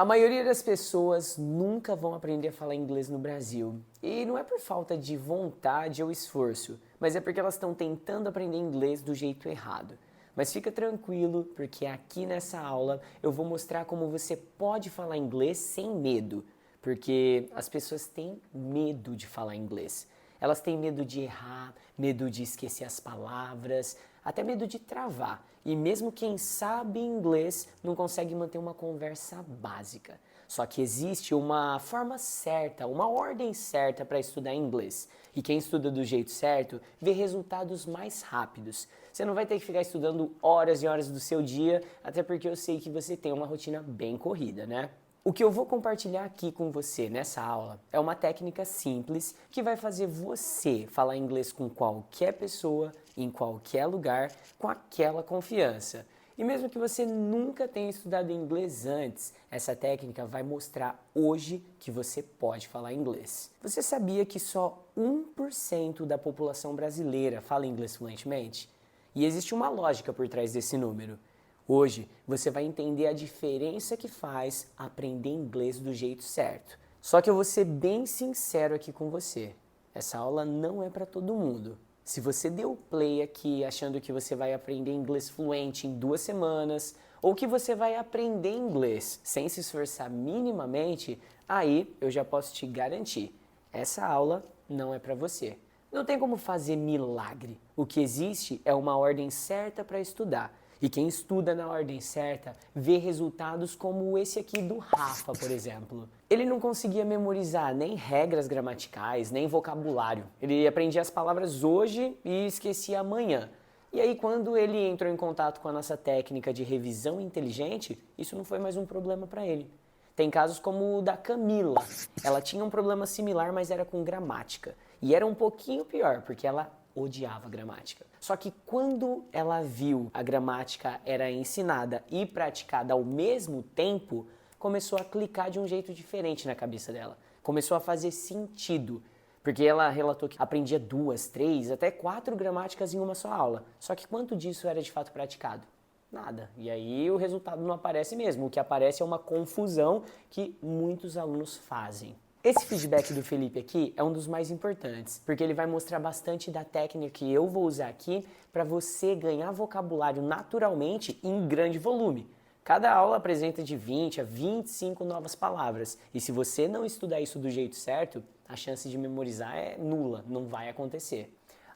A maioria das pessoas nunca vão aprender a falar inglês no Brasil. E não é por falta de vontade ou esforço, mas é porque elas estão tentando aprender inglês do jeito errado. Mas fica tranquilo, porque aqui nessa aula eu vou mostrar como você pode falar inglês sem medo. Porque as pessoas têm medo de falar inglês. Elas têm medo de errar, medo de esquecer as palavras, até medo de travar. E mesmo quem sabe inglês não consegue manter uma conversa básica. Só que existe uma forma certa, uma ordem certa para estudar inglês. E quem estuda do jeito certo vê resultados mais rápidos. Você não vai ter que ficar estudando horas e horas do seu dia, até porque eu sei que você tem uma rotina bem corrida, né? O que eu vou compartilhar aqui com você nessa aula é uma técnica simples que vai fazer você falar inglês com qualquer pessoa, em qualquer lugar, com aquela confiança. E mesmo que você nunca tenha estudado inglês antes, essa técnica vai mostrar hoje que você pode falar inglês. Você sabia que só 1% da população brasileira fala inglês fluentemente? E existe uma lógica por trás desse número. Hoje você vai entender a diferença que faz aprender inglês do jeito certo. Só que eu vou ser bem sincero aqui com você. Essa aula não é para todo mundo. Se você deu play aqui achando que você vai aprender inglês fluente em 2 semanas, ou que você vai aprender inglês sem se esforçar minimamente, aí eu já posso te garantir, essa aula não é para você. Não tem como fazer milagre. O que existe é uma ordem certa para estudar. E quem estuda na ordem certa vê resultados como esse aqui do Rafa, por exemplo. Ele não conseguia memorizar nem regras gramaticais, nem vocabulário. Ele aprendia as palavras hoje e esquecia amanhã. E aí, quando ele entrou em contato com a nossa técnica de revisão inteligente, isso não foi mais um problema para ele. Tem casos como o da Camila. Ela tinha um problema similar, mas era com gramática. E era um pouquinho pior, porque ela odiava gramática. Só que quando ela viu a gramática era ensinada e praticada ao mesmo tempo, começou a clicar de um jeito diferente na cabeça dela. Começou a fazer sentido. Porque ela relatou que aprendia 2, 3, até 4 gramáticas em uma só aula. Só que quanto disso era de fato praticado? Nada. E aí o resultado não aparece mesmo. O que aparece é uma confusão que muitos alunos fazem. Esse feedback do Felipe aqui é um dos mais importantes, porque ele vai mostrar bastante da técnica que eu vou usar aqui para você ganhar vocabulário naturalmente em grande volume. Cada aula apresenta de 20 a 25 novas palavras, e se você não estudar isso do jeito certo, a chance de memorizar é nula, não vai acontecer.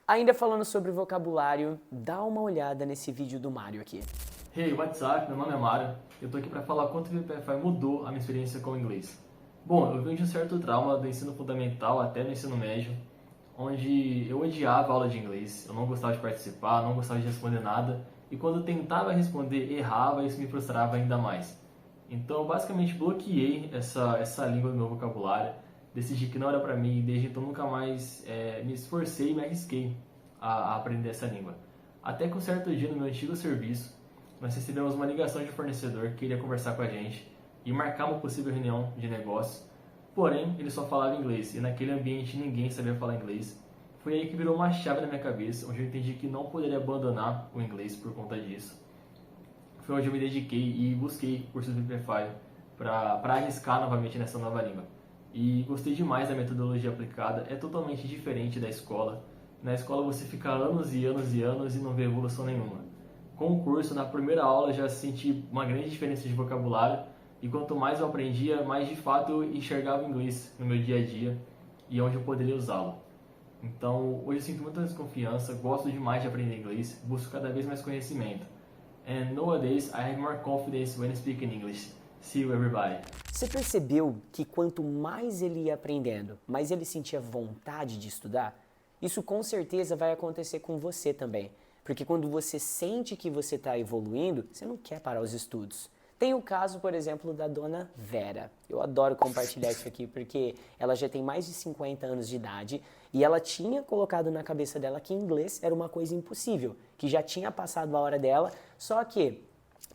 Ainda falando sobre vocabulário, dá uma olhada nesse vídeo do Mário aqui. Hey, what's up? Meu nome é Mário. Eu tô aqui para falar quanto o VPFI mudou a minha experiência com o inglês. Bom, eu venho de um certo trauma do ensino fundamental até no ensino médio, onde eu odiava a aula de inglês, eu não gostava de participar, não gostava de responder nada, e quando eu tentava responder, errava e isso me frustrava ainda mais. Então, eu basicamente bloqueei essa língua do meu vocabulário, decidi que não era para mim e desde então nunca mais me esforcei e me arrisquei a aprender essa língua. Até que um certo dia no meu antigo serviço, nós recebemos uma ligação de um fornecedor que queria conversar com a gente e marcar uma possível reunião de negócio, porém ele só falava inglês e naquele ambiente ninguém sabia falar inglês. Foi aí que virou uma chave na minha cabeça, onde eu entendi que não poderia abandonar o inglês por conta disso. Foi onde eu me dediquei e busquei cursos do VPFI para arriscar novamente nessa nova língua. E gostei demais da metodologia aplicada, é totalmente diferente da escola. Na escola você fica anos e anos e anos e não vê evolução nenhuma. Com o curso, na primeira aula, já senti uma grande diferença de vocabulário e quanto mais eu aprendia, mais de fato eu enxergava o inglês no meu dia a dia e onde eu poderia usá-lo. Então, hoje eu sinto muita desconfiança, gosto demais de aprender inglês, busco cada vez mais conhecimento. And nowadays, I have more confidence when speaking English. See you everybody! Você percebeu que quanto mais ele ia aprendendo, mais ele sentia vontade de estudar? Isso com certeza vai acontecer com você também. Porque quando você sente que você está evoluindo, você não quer parar os estudos. Tem o caso, por exemplo, da dona Vera. Eu adoro compartilhar isso aqui porque ela já tem mais de 50 anos de idade e ela tinha colocado na cabeça dela que inglês era uma coisa impossível, que já tinha passado a hora dela, só que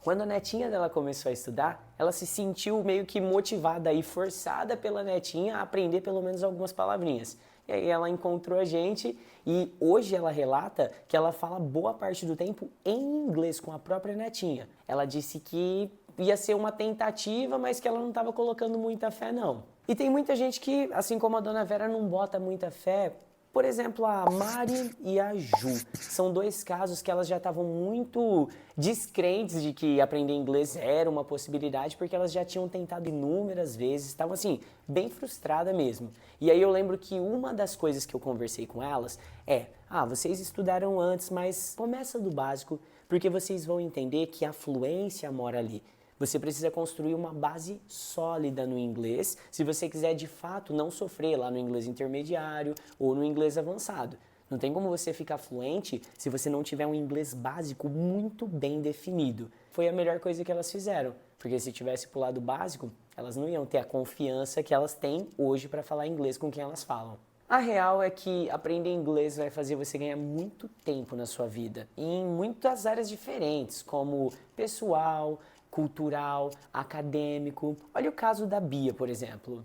quando a netinha dela começou a estudar, ela se sentiu meio que motivada e forçada pela netinha a aprender pelo menos algumas palavrinhas. E aí ela encontrou a gente e hoje ela relata que ela fala boa parte do tempo em inglês com a própria netinha. Ela disse que ia ser uma tentativa, mas que ela não estava colocando muita fé, não. E tem muita gente que, assim como a Dona Vera, não bota muita fé. Por exemplo, a Mari e a Ju. São dois casos que elas já estavam muito descrentes de que aprender inglês era uma possibilidade, porque elas já tinham tentado inúmeras vezes, estavam assim, bem frustradas mesmo. E aí eu lembro que uma das coisas que eu conversei com elas é: vocês estudaram antes, mas começa do básico, porque vocês vão entender que a fluência mora ali. Você precisa construir uma base sólida no inglês, se você quiser de fato não sofrer lá no inglês intermediário ou no inglês avançado. Não tem como você ficar fluente se você não tiver um inglês básico muito bem definido. Foi a melhor coisa que elas fizeram, porque se tivesse pro lado básico, elas não iam ter a confiança que elas têm hoje para falar inglês com quem elas falam. A real é que aprender inglês vai fazer você ganhar muito tempo na sua vida, em muitas áreas diferentes, como pessoal, cultural, acadêmico. Olha o caso da Bia, por exemplo.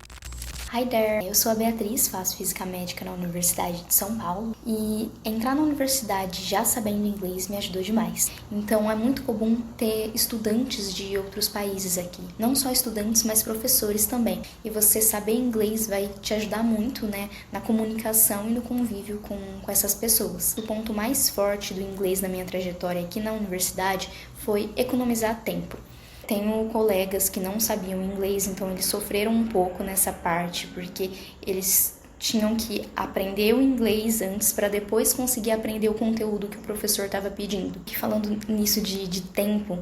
Hi there, eu sou a Beatriz, faço Física Médica na Universidade de São Paulo e entrar na universidade já sabendo inglês me ajudou demais. Então é muito comum ter estudantes de outros países aqui, não só estudantes, mas professores também. E você saber inglês vai te ajudar muito, né, na comunicação e no convívio com essas pessoas. O ponto mais forte do inglês na minha trajetória aqui na universidade foi economizar tempo. Tenho colegas que não sabiam inglês, então eles sofreram um pouco nessa parte, porque eles tinham que aprender o inglês antes para depois conseguir aprender o conteúdo que o professor estava pedindo. E falando nisso de tempo,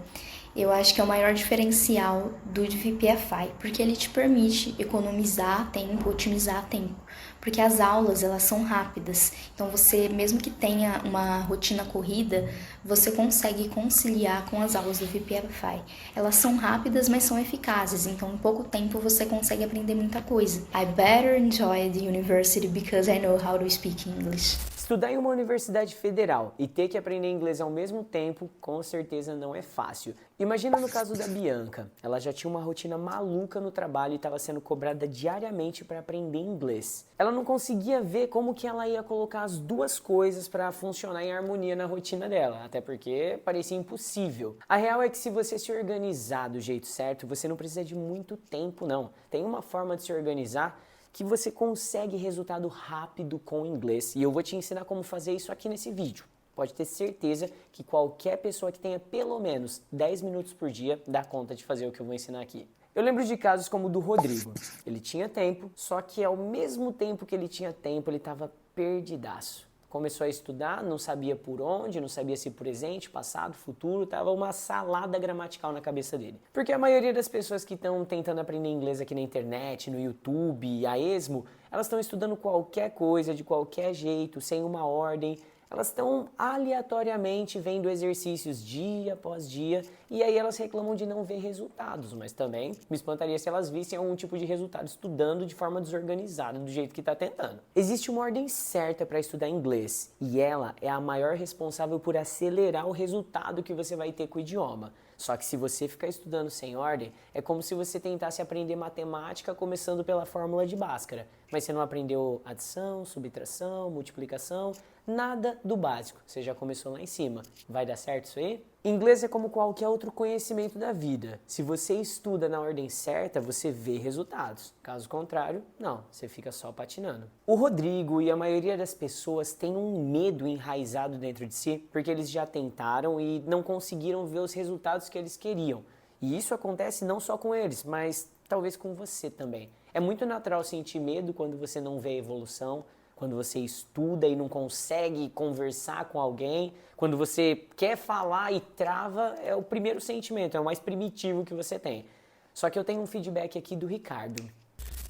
eu acho que é o maior diferencial do VPFI, porque ele te permite economizar tempo, otimizar tempo. Porque as aulas, elas são rápidas. Então, você, mesmo que tenha uma rotina corrida, você consegue conciliar com as aulas do VPFI. Elas são rápidas, mas são eficazes. Então, em pouco tempo, você consegue aprender muita coisa. I better enjoy the university because I know how to speak English. Estudar em uma universidade federal e ter que aprender inglês ao mesmo tempo, com certeza não é fácil. Imagina no caso da Bianca. Ela já tinha uma rotina maluca no trabalho e estava sendo cobrada diariamente para aprender inglês. Ela não conseguia ver como que ela ia colocar as duas coisas para funcionar em harmonia na rotina dela, até porque parecia impossível. A real é que se você se organizar do jeito certo, você não precisa de muito tempo, não. Tem uma forma de se organizar que você consegue resultado rápido com o inglês. E eu vou te ensinar como fazer isso aqui nesse vídeo. Pode ter certeza que qualquer pessoa que tenha pelo menos 10 minutos por dia dá conta de fazer o que eu vou ensinar aqui. Eu lembro de casos como o do Rodrigo. Ele tinha tempo, só que ao mesmo tempo que ele tinha tempo, ele estava perdidaço. Começou a estudar, não sabia por onde, não sabia se presente, passado, futuro, tava uma salada gramatical na cabeça dele. Porque a maioria das pessoas que estão tentando aprender inglês aqui na internet, no YouTube, a esmo, elas estão estudando qualquer coisa, de qualquer jeito, sem uma ordem. Elas estão aleatoriamente vendo exercícios dia após dia e aí elas reclamam de não ver resultados, mas também me espantaria se elas vissem algum tipo de resultado estudando de forma desorganizada, do jeito que está tentando. Existe uma ordem certa para estudar inglês e ela é a maior responsável por acelerar o resultado que você vai ter com o idioma. Só que se você ficar estudando sem ordem, é como se você tentasse aprender matemática começando pela fórmula de Bhaskara, mas você não aprendeu adição, subtração, multiplicação, nada do básico. Você já começou lá em cima. Vai dar certo isso aí? Inglês é como qualquer outro conhecimento da vida. Se você estuda na ordem certa, você vê resultados. Caso contrário, não, você fica só patinando. O Rodrigo e a maioria das pessoas têm um medo enraizado dentro de si, porque eles já tentaram e não conseguiram ver os resultados que eles queriam. E isso acontece não só com eles, mas talvez com você também. É muito natural sentir medo quando você não vê a evolução, quando você estuda e não consegue conversar com alguém, quando você quer falar e trava, é o primeiro sentimento, é o mais primitivo que você tem. Só que eu tenho um feedback aqui do Ricardo.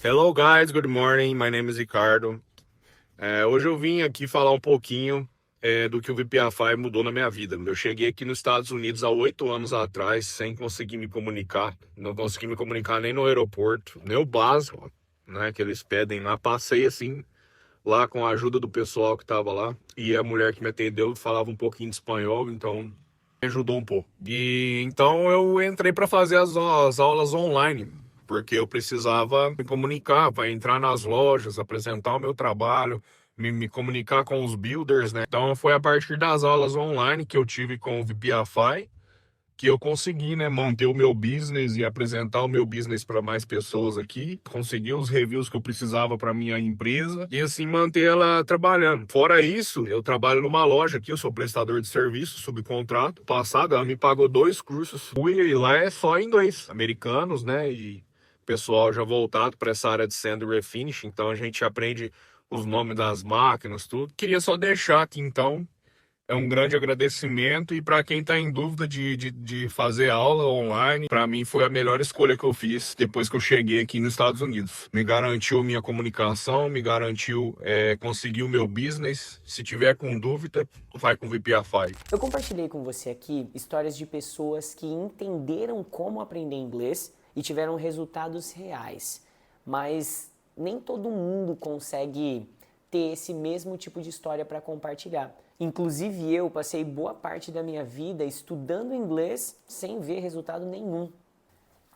Hello guys, good morning, my name is Ricardo. Hoje eu vim aqui falar um pouquinho do que o VPFI mudou na minha vida. Eu cheguei aqui nos Estados Unidos há 8 anos atrás, sem conseguir me comunicar, não consegui me comunicar nem no aeroporto, nem o básico, né, que eles pedem lá. Passei assim, lá com a ajuda do pessoal que estava lá, e a mulher que me atendeu falava um pouquinho de espanhol, então me ajudou um pouco. E então eu entrei para fazer as aulas online, porque eu precisava me comunicar, para entrar nas lojas, apresentar o meu trabalho, me comunicar com os builders, né? Então foi a partir das aulas online que eu tive com o VPFI que eu consegui, né, manter o meu business e apresentar o meu business para mais pessoas aqui, conseguir os reviews que eu precisava para minha empresa e assim manter ela trabalhando. Fora isso, eu trabalho numa loja aqui, eu sou prestador de serviço, subcontrato. Passado, ela me pagou 2 cursos. Fui e lá é só inglês, americanos, né, e pessoal já voltado para essa área de sand refinish, então a gente aprende os nomes das máquinas, tudo. Queria só deixar aqui, então, é um grande agradecimento. E para quem está em dúvida de fazer aula online, para mim foi a melhor escolha que eu fiz depois que eu cheguei aqui nos Estados Unidos. Me garantiu minha comunicação, me garantiu conseguir o meu business. Se tiver com dúvida, vai com o VPFI. Eu compartilhei com você aqui histórias de pessoas que entenderam como aprender inglês e tiveram resultados reais, mas nem todo mundo consegue ter esse mesmo tipo de história para compartilhar. Inclusive eu passei boa parte da minha vida estudando inglês sem ver resultado nenhum.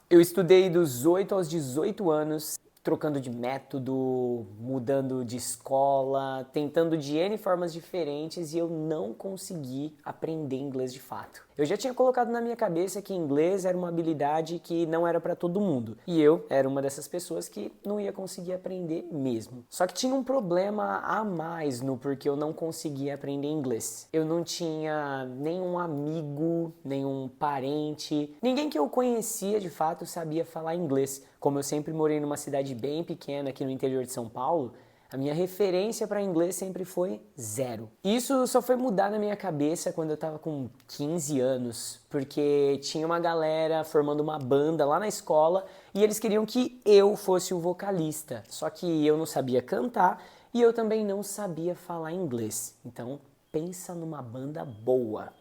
Eu estudei dos 8 aos 18 anos, trocando de método, mudando de escola, tentando de N formas diferentes e eu não consegui aprender inglês de fato. Eu já tinha colocado na minha cabeça que inglês era uma habilidade que não era para todo mundo. E eu era uma dessas pessoas que não ia conseguir aprender mesmo. Só que tinha um problema a mais no porquê eu não conseguia aprender inglês. Eu não tinha nenhum amigo, nenhum parente, ninguém que eu conhecia de fato sabia falar inglês. Como eu sempre morei numa cidade bem pequena aqui no interior de São Paulo, a minha referência para inglês sempre foi 0. Isso só foi mudar na minha cabeça quando eu estava com 15 anos, porque tinha uma galera formando uma banda lá na escola e eles queriam que eu fosse o vocalista. Só que eu não sabia cantar e eu também não sabia falar inglês. Então, pensa numa banda boa.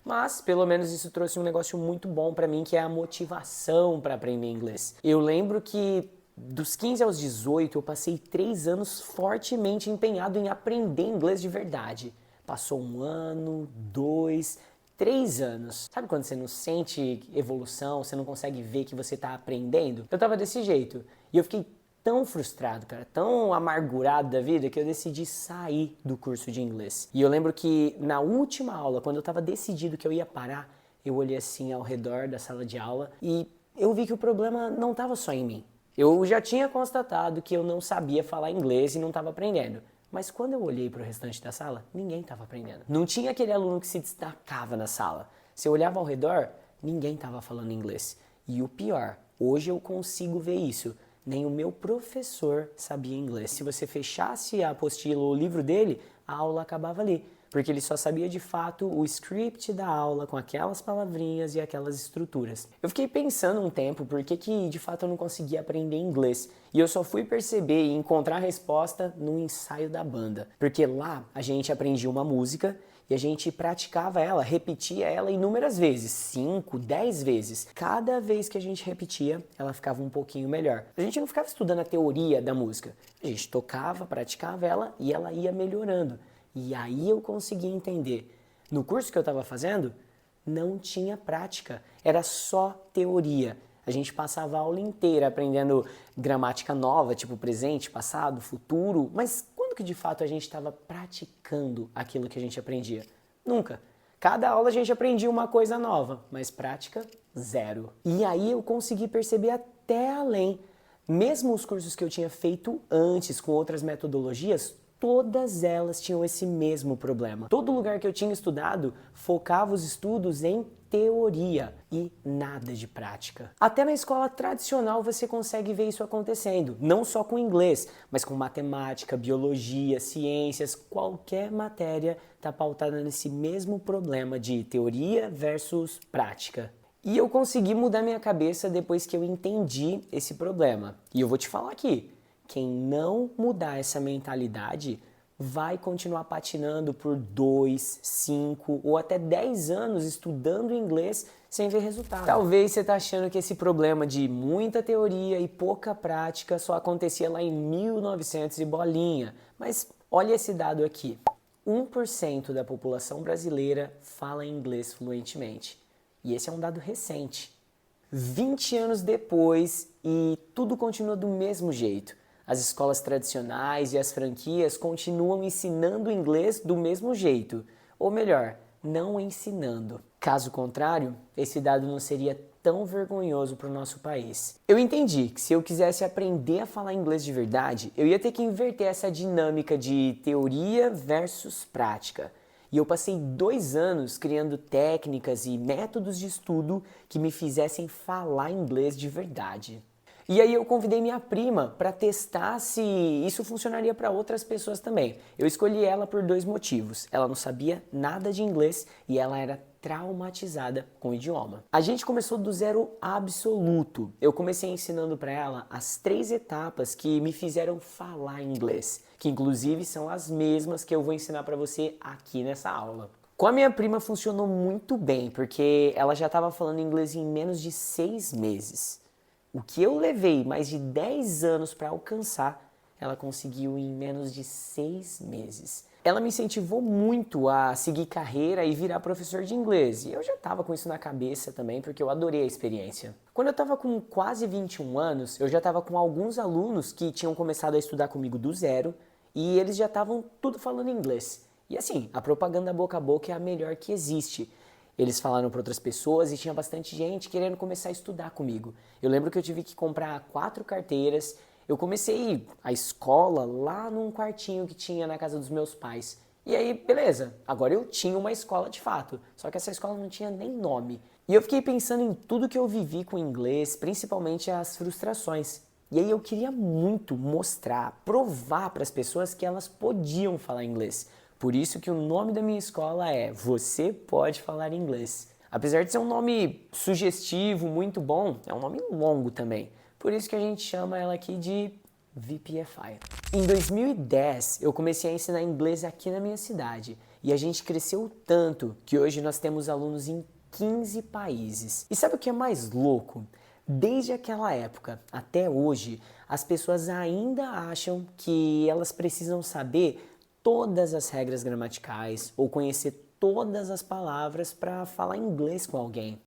Mas, pelo menos isso trouxe um negócio muito bom para mim, que é a motivação para aprender inglês. Eu lembro que dos 15 aos 18, eu passei 3 anos fortemente empenhado em aprender inglês de verdade. Passou 1 ano, 2, 3 anos. Sabe quando você não sente evolução, você não consegue ver que você está aprendendo? Eu tava desse jeito. E eu fiquei tão frustrado, cara, tão amargurado da vida, que eu decidi sair do curso de inglês. E eu lembro que na última aula, quando eu tava decidido que eu ia parar, eu olhei assim ao redor da sala de aula e eu vi que o problema não tava só em mim. Eu já tinha constatado que eu não sabia falar inglês e não estava aprendendo. Mas quando eu olhei para o restante da sala, ninguém estava aprendendo. Não tinha aquele aluno que se destacava na sala. Se eu olhava ao redor, ninguém estava falando inglês. E o pior, hoje eu consigo ver isso. Nem o meu professor sabia inglês. Se você fechasse a apostila ou o livro dele, a aula acabava ali. Porque ele só sabia de fato o script da aula com aquelas palavrinhas e aquelas estruturas. Eu fiquei pensando um tempo por que de fato eu não conseguia aprender inglês. E eu só fui perceber e encontrar a resposta no ensaio da banda. Porque lá a gente aprendia uma música e a gente praticava ela, repetia ela inúmeras vezes, 5, 10 vezes. Cada vez que a gente repetia, ela ficava um pouquinho melhor. A gente não ficava estudando a teoria da música. A gente tocava, praticava ela e ela ia melhorando. E aí eu consegui entender. No curso que eu estava fazendo, não tinha prática, era só teoria. A gente passava a aula inteira aprendendo gramática nova, tipo presente, passado, futuro, mas quando que de fato a gente estava praticando aquilo que a gente aprendia? Nunca. Cada aula a gente aprendia uma coisa nova, mas prática, 0. E aí eu consegui perceber até além. Mesmo os cursos que eu tinha feito antes com outras metodologias, todas elas tinham esse mesmo problema. Todo lugar que eu tinha estudado focava os estudos em teoria e nada de prática. Até na escola tradicional você consegue ver isso acontecendo, não só com inglês, mas com matemática, biologia, ciências, qualquer matéria está pautada nesse mesmo problema de teoria versus prática. E eu consegui mudar minha cabeça depois que eu entendi esse problema. E eu vou te falar aqui, quem não mudar essa mentalidade vai continuar patinando por 2, 5 ou até 10 anos estudando inglês sem ver resultado. Talvez você está achando que esse problema de muita teoria e pouca prática só acontecia lá em 1900 e bolinha. Mas olha esse dado aqui. 1% da população brasileira fala inglês fluentemente. E esse é um dado recente. 20 anos depois e tudo continua do mesmo jeito. As escolas tradicionais e as franquias continuam ensinando inglês do mesmo jeito. Ou melhor, não ensinando. Caso contrário, esse dado não seria tão vergonhoso para o nosso país. Eu entendi que se eu quisesse aprender a falar inglês de verdade, eu ia ter que inverter essa dinâmica de teoria versus prática. E eu passei 2 anos criando técnicas e métodos de estudo que me fizessem falar inglês de verdade. E aí eu convidei minha prima para testar se isso funcionaria para outras pessoas também. Eu escolhi ela por 2 motivos. Ela não sabia nada de inglês e ela era traumatizada com o idioma. A gente começou do zero absoluto. Eu comecei ensinando para ela as 3 etapas que me fizeram falar inglês, que inclusive são as mesmas que eu vou ensinar para você aqui nessa aula. Com a minha prima funcionou muito bem, porque ela já estava falando inglês em menos de 6 meses. O que eu levei mais de 10 anos para alcançar, ela conseguiu em menos de 6 meses. Ela me incentivou muito a seguir carreira e virar professor de inglês. E eu já estava com isso na cabeça também, porque eu adorei a experiência. Quando eu estava com quase 21 anos, eu já estava com alguns alunos que tinham começado a estudar comigo do zero e eles já estavam tudo falando inglês. E assim, a propaganda boca a boca é a melhor que existe. Eles falaram para outras pessoas e tinha bastante gente querendo começar a estudar comigo. Eu lembro que eu tive que comprar 4 carteiras. Eu comecei a escola lá num quartinho que tinha na casa dos meus pais. E aí, beleza, agora eu tinha uma escola de fato, só que essa escola não tinha nem nome. E eu fiquei pensando em tudo que eu vivi com o inglês, principalmente as frustrações. E aí eu queria muito mostrar, provar para as pessoas que elas podiam falar inglês. Por isso que o nome da minha escola é Você Pode Falar Inglês. Apesar de ser um nome sugestivo, muito bom, é um nome longo também. Por isso que a gente chama ela aqui de VPFI. Em 2010, eu comecei a ensinar inglês aqui na minha cidade. E a gente cresceu tanto que hoje nós temos alunos em 15 países. E sabe o que é mais louco? Desde aquela época até hoje, as pessoas ainda acham que elas precisam saber todas as regras gramaticais ou conhecer todas as palavras para falar inglês com alguém.